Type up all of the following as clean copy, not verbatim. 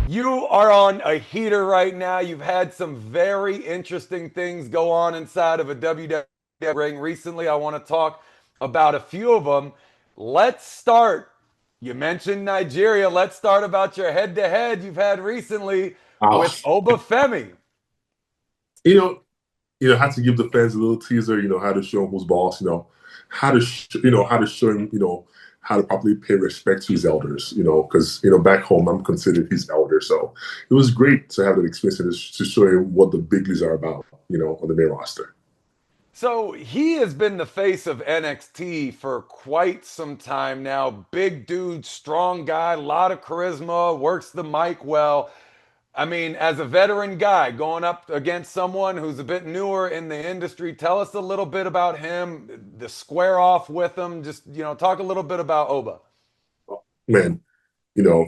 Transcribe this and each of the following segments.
You are on a heater right now. You've had some very interesting things go on inside of a WWE ring recently. I want to talk about a few of them. Let's start. You mentioned Nigeria. Let's start about your head to head you've had recently Oh, with Obafemi. you know, how to give the fans a little teaser. How to show him who's boss. How to show him. How to properly pay respect to his elders. Because back home I'm considered his elder. So it was great to have that experience and to show him what the big leagues are about. On the main roster. So he has been the face of NXT for quite some time now. Big dude, strong guy, a lot of charisma, works the mic well. I mean, as a veteran guy going up against someone who's a bit newer in the industry, tell us a little bit about him, the square off with him. Just, talk a little bit about Oba. Man,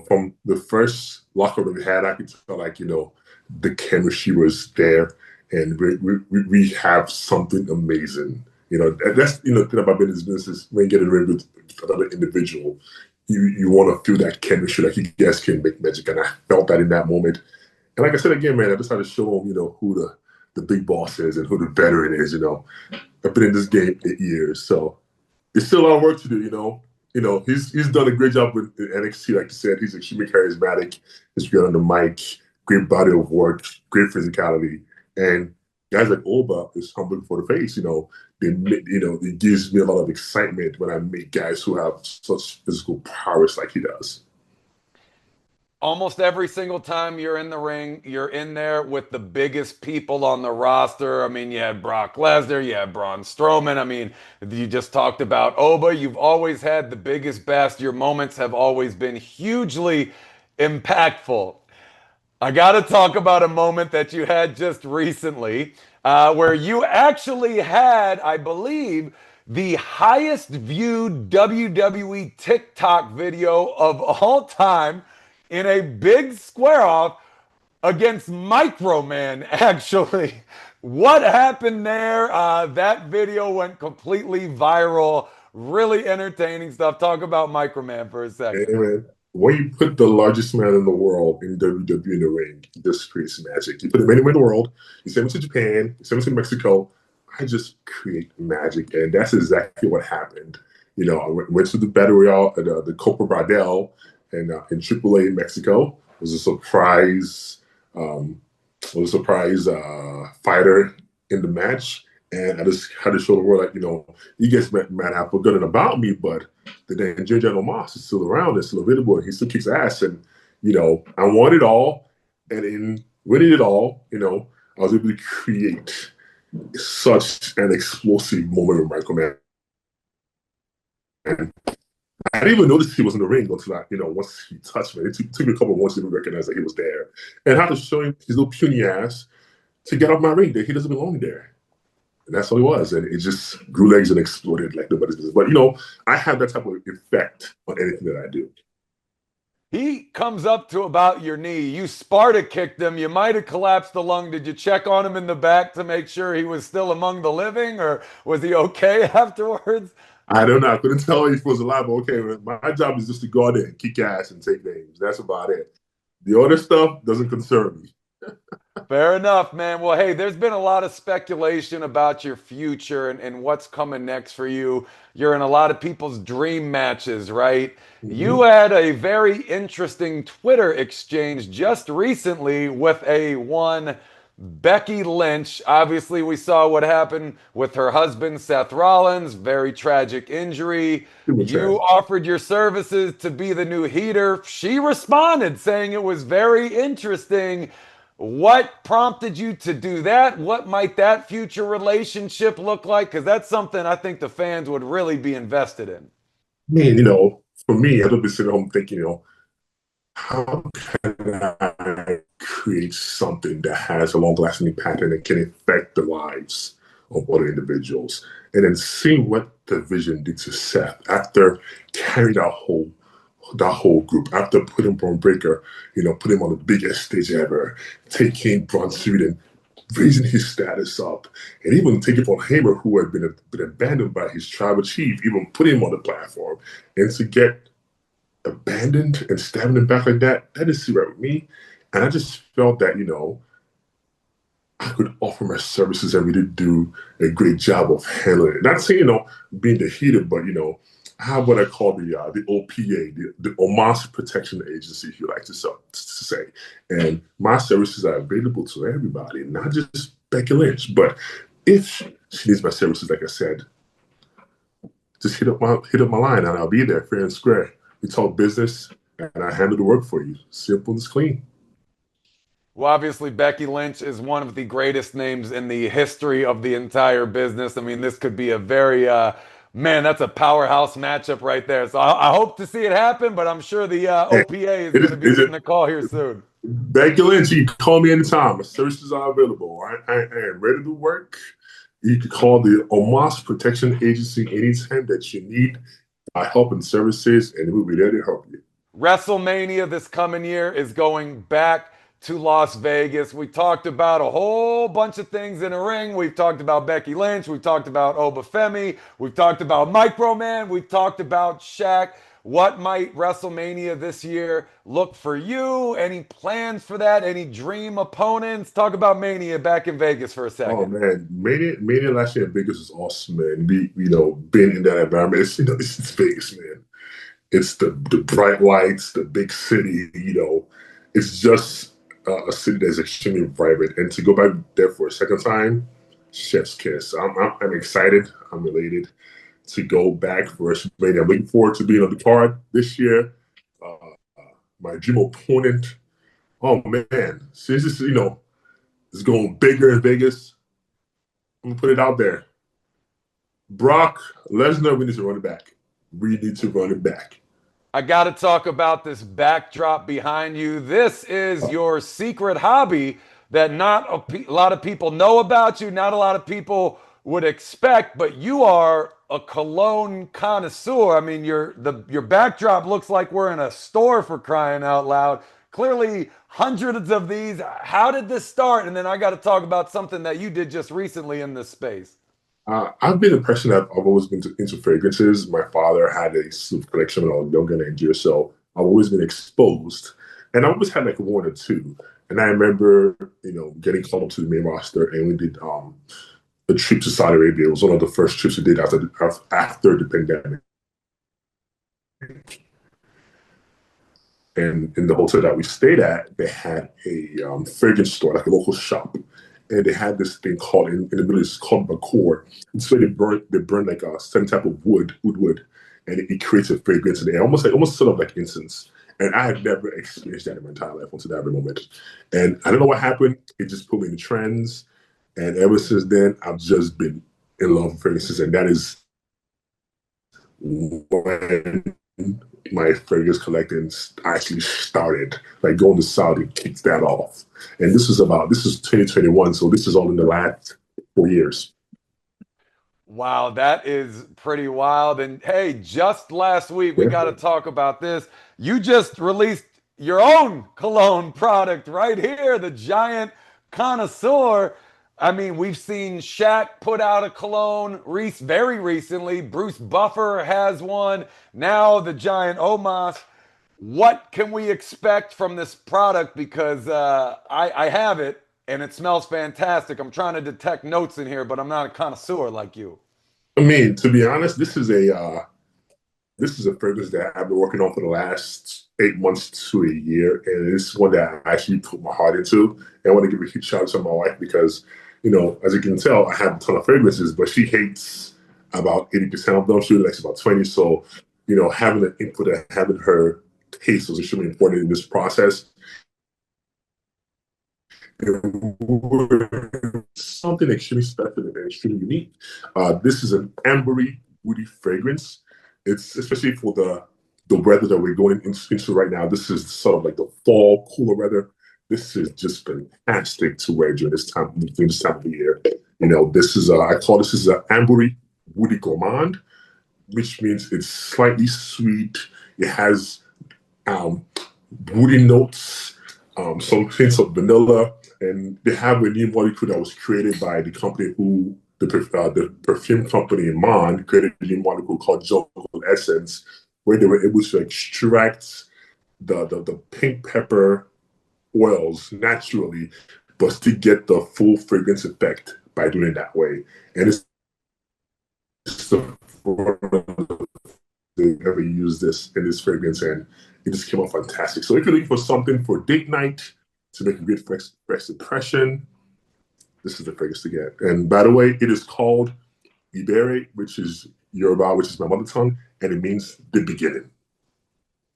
from the first locker room we had, I could tell the chemistry was there, and we have something amazing. And that's the thing about business is when you get in the ring with another individual, you want to feel that chemistry, like you guys can make magic, and I felt that in that moment. And like I said again, man, I just had to show him, who the big boss is and who the veteran is. I've been in this game 8 years, so there's still a lot of work to do. He's done a great job with NXT. Like you said, he's extremely charismatic. He's good on the mic, great body of work, great physicality, and guys like Oba is humble for the face. It gives me a lot of excitement when I meet guys who have such physical prowess like he does. Almost every single time you're in the ring, you're in there with the biggest people on the roster. I mean, you had Brock Lesnar, you had Braun Strowman. I mean, you just talked about Oba. You've always had the biggest, best. Your moments have always been hugely impactful. I got to talk about a moment that you had just recently where you actually had, I believe, the highest viewed WWE TikTok video of all time in a big square off against Microman, actually. What happened there? That video went completely viral. Really entertaining stuff. Talk about Microman for a second. And when you put the largest man in the world in WWE in the ring, this creates magic. You put him anywhere in the world, you send him to Japan, you send him to Mexico, I just create magic. And that's exactly what happened. I went to the Battle Royale at the Copa Bradell and in AAA in Mexico. It was a surprise, fighter in the match. And I just had to show the world, you guys might have forgotten about me, but the Nigerian Omos is still around and still available, and he still kicks ass. And I won it all, and in winning it all, I was able to create such an explosive moment with Michael Man. And I didn't even notice he was in the ring until once he touched me. It took me a couple of months to even recognize that he was there, and I had to show him his little puny ass to get off my ring that he doesn't belong there. And that's all it was. And it just grew legs and exploded like nobody's business. But, I have that type of effect on anything that I do. He comes up to about your knee. You Sparta kicked him. You might have collapsed the lung. Did you check on him in the back to make sure he was still among the living, or was he okay afterwards? I don't know. I couldn't tell if he was alive. But okay, my job is just to go out there and kick ass and take names. That's about it. The other stuff doesn't concern me. Fair enough, man. Well, hey, there's been a lot of speculation about your future and what's coming next for you. You're in a lot of people's dream matches, right? You Mm-hmm. had a very interesting Twitter exchange just recently with a one Becky Lynch. Obviously, we saw what happened with her husband, Seth Rollins, very tragic injury. Super You tragic. offered your services to be the new heater. She responded saying it was very interesting. What prompted you to do that? What might that future relationship look like? Because that's something I think the fans would really be invested in. Man, for me, I've been sitting home thinking, how can I create something that has a long-lasting impact and it can affect the lives of other individuals? And then seeing what the vision did to Seth after carrying that whole group, after putting Braun Breaker, put him on the biggest stage ever, taking Braun Strowman, raising his status up, and even taking Von Hamer, who had been abandoned by his tribal chief, even put him on the platform, and to get abandoned and stabbing them back like that, that didn't sit right with me. And I just felt that, I could offer my services and we did do a great job of handling it. Not saying, being the heater, but, I have what I call the OPA, the Omos Protection Agency, if you like to say. And my services are available to everybody, not just Becky Lynch. But if she needs my services, like I said, just hit up my line and I'll be there fair and square. We talk business and I handle the work for you. Simple and clean. Well, obviously, Becky Lynch is one of the greatest names in the history of the entire business. I mean, this could be a very, man, that's a powerhouse matchup right there. So I hope to see it happen, but I'm sure the Hey, OPA is it going is, to be is it getting a call here soon. Becky Lynch, you can call me anytime. My services are available. I am ready to work. You can call the Omos Protection Agency anytime that you need help and services, and we'll be there to help you. WrestleMania this coming year is going back to Las Vegas. We talked about a whole bunch of things in the ring. We've talked about Becky Lynch. We've talked about Obafemi. We've talked about Microman. We've talked about Shaq. What might WrestleMania this year look for you? Any plans for that? Any dream opponents? Talk about Mania back in Vegas for a Oh second. man, Mania last year in Vegas was awesome, man. Being in that environment, it's Vegas, man. It's the bright lights, the big city. It's just a city that's extremely vibrant. And to go back there for a second time, chef's kiss. I'm excited. I'm elated to go back for WrestleMania. I'm looking forward to being on the card this year. Uh, my dream opponent. Oh man, since this is going bigger in Vegas, I'm gonna put it out there. Brock Lesnar, we need to run it back. We need to run it back. I got to talk about this backdrop behind you. This is your secret hobby that not a lot of people know about you, not a lot of people would expect, but you are a cologne connoisseur. I mean, your backdrop looks like we're in a store for crying out loud. Clearly, hundreds of these. How did this start? And then I got to talk about something that you did just recently in this space. I've been a person that I've always been into fragrances. My father had a collection when I was younger in Nigeria, so I've always been exposed. And I always had like one or two. And I remember, getting called up to the main roster, and we did a trip to Saudi Arabia. It was one of the first trips we did after the pandemic. And in the hotel that we stayed at, they had a fragrance store, like a local shop. And they had this thing called in the middle, it's called Bakur. It's where they burn like a certain type of wood, and it creates a fragrance in the air, almost sort of like incense. And I had never experienced that in my entire life until that very moment. And I don't know what happened. It just put me in the trends. And ever since then, I've just been in love with fragrances. And that is when my fragrance collecting actually started. Like going to Saudi kicked that off. And this is 2021, so this is all in the last 4 years. Wow, that is pretty wild. And hey, just last week, we Yeah. got to talk about this. You just released your own cologne product right here, the Giant Connoisseur. I mean, we've seen Shaq put out a cologne very recently. Bruce Buffer has one. Now the Giant Omos. What can we expect from this product? Because I have it and it smells fantastic. I'm trying to detect notes in here, but I'm not a connoisseur like you. I mean, to be honest, this is a fragrance that I've been working on for the last 8 months to a year, and it's one that I actually put my heart into. And I want to give a huge shout out to my wife because, as you can tell, I have a ton of fragrances, but she hates about 80% of them. She really likes about 20. So, having an input and having her taste was extremely important in this process. Something extremely special and extremely unique. This is an ambery woody fragrance. It's especially for the weather that we're going into right now. This is sort of like the fall cooler weather. This is just fantastic to wear during this time of the year. This is I call this is an ambery woody gourmand, which means it's slightly sweet. It has woody notes, some hints of vanilla, and they have a new molecule that was created by the company the perfume company in Mon created a new molecule called Jovial Essence, where they were able to extract the pink pepper oils naturally, but still get the full fragrance effect by doing it that way. And it's the they ever used this in this fragrance, and it just came out fantastic. So if you're looking for something for date night to make a great first impression, this is the fragrance to get. And by the way, it is called Ibere, which is Yoruba, which is my mother tongue, and it means the beginning.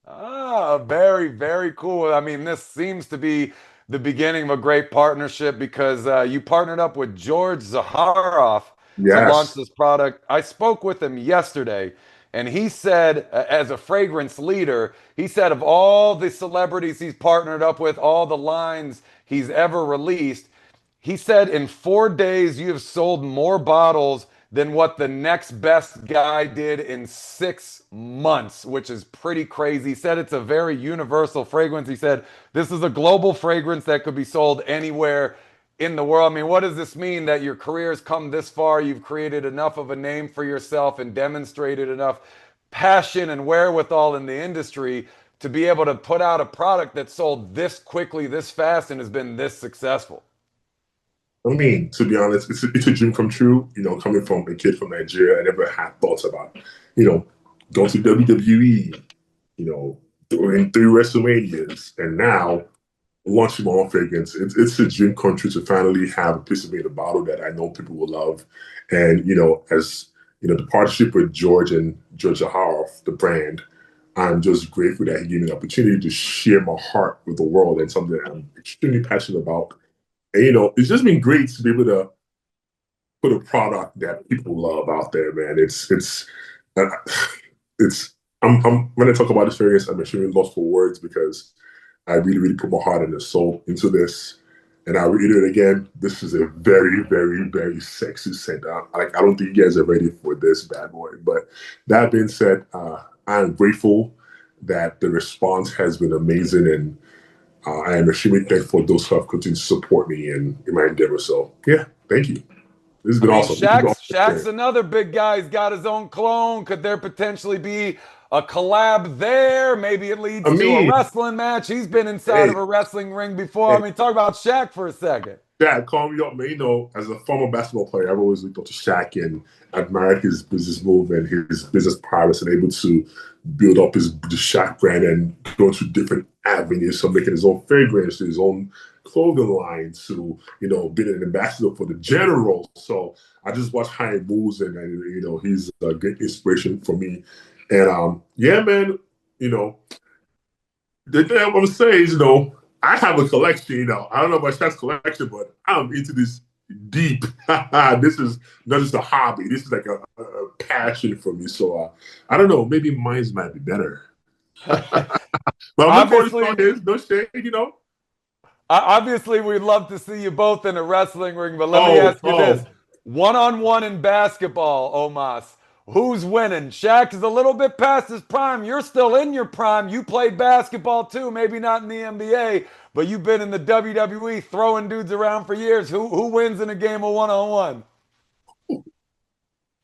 Ah, very, very cool. I mean, this seems to be the beginning of a great partnership because you partnered up with George Zaharoff to launch Yes, this product. I spoke with him yesterday, and he said, as a fragrance leader, he said of all the celebrities he's partnered up with, all the lines he's ever released, he said in 4 days you have sold more bottles than what the next best guy did in 6 months, which is pretty crazy. He said it's a very universal fragrance. He said this is a global fragrance that could be sold anywhere in the world. I mean, what does this mean that your career has come this far? You've created enough of a name for yourself and demonstrated enough passion and wherewithal in the industry to be able to put out a product that sold this quickly, this fast, and has been this successful. I mean, to be honest, it's a dream come true. Coming from a kid from Nigeria, I never had thoughts about, you know, going to WWE, doing 3 WrestleManias, and now launching my own fragrance. It's a dream come true to finally have a piece of me in a bottle that I know people will love. And as the partnership with George and George Zaharoff, the brand, I'm just grateful that he gave me the opportunity to share my heart with the world and something that I'm extremely passionate about. And it's just been great to be able to put a product that people love out there, man. Uh, it's. I'm when I talk about this fragrance, I'm extremely lost for words because I really, really put my heart and soul into this. And I'll reiterate again, this is a very, very, very sexy scent. I don't think you guys are ready for this bad boy. But that being said, I'm grateful that the response has been amazing, and I am extremely thankful for those who have continued to support me in my endeavor. So yeah, thank you. This has I been mean, awesome. This has been Shaq's awesome. another big guy. He's got his own clone. Could there potentially be a collab there? Maybe it I leads to a mean, wrestling match. He's been inside hey, of a wrestling ring before. I hey, mean, talk about Shaq for a second. Shaq, call me up, man. As a former basketball player, I've always looked up to Shaq and admired his business move and his business prowess and able to build up the Shaq brand and go to different avenues, so making his own fragrance, his own clothing line, to being an ambassador for the general. So I just watch how he moves, and he's a great inspiration for me. And yeah, man, you know the thing I'm gonna say is, I have a collection. I don't know about Shaq's collection, but I'm into this deep. This is not just a hobby. This is like a passion for me. So I don't know. Maybe mine's might be better. But I'm looking forward to Obviously, seeing his. No shade. obviously, we'd love to see you both in a wrestling ring, but let me Oh, ask you this. oh, One on one in basketball, Omos. Who's winning? Shaq is a little bit past his prime. You're still in your prime. You played basketball too, maybe not in the NBA, but you've been in the WWE throwing dudes around for years. Who wins in a game of one on one?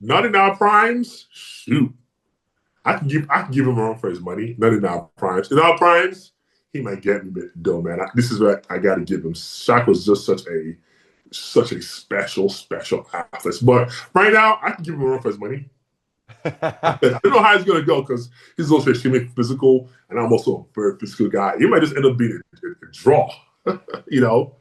not in our primes. Shoot, I can give him a run for his money. Not in our primes. In our primes, he might get me, though, man. This is what I got to give him. Shaq was just such a special athlete. But right now, I can give him a run for his money. I don't know how he's going to go because he's also extremely physical, and I'm also a very physical guy. He might just end up being a draw, you know.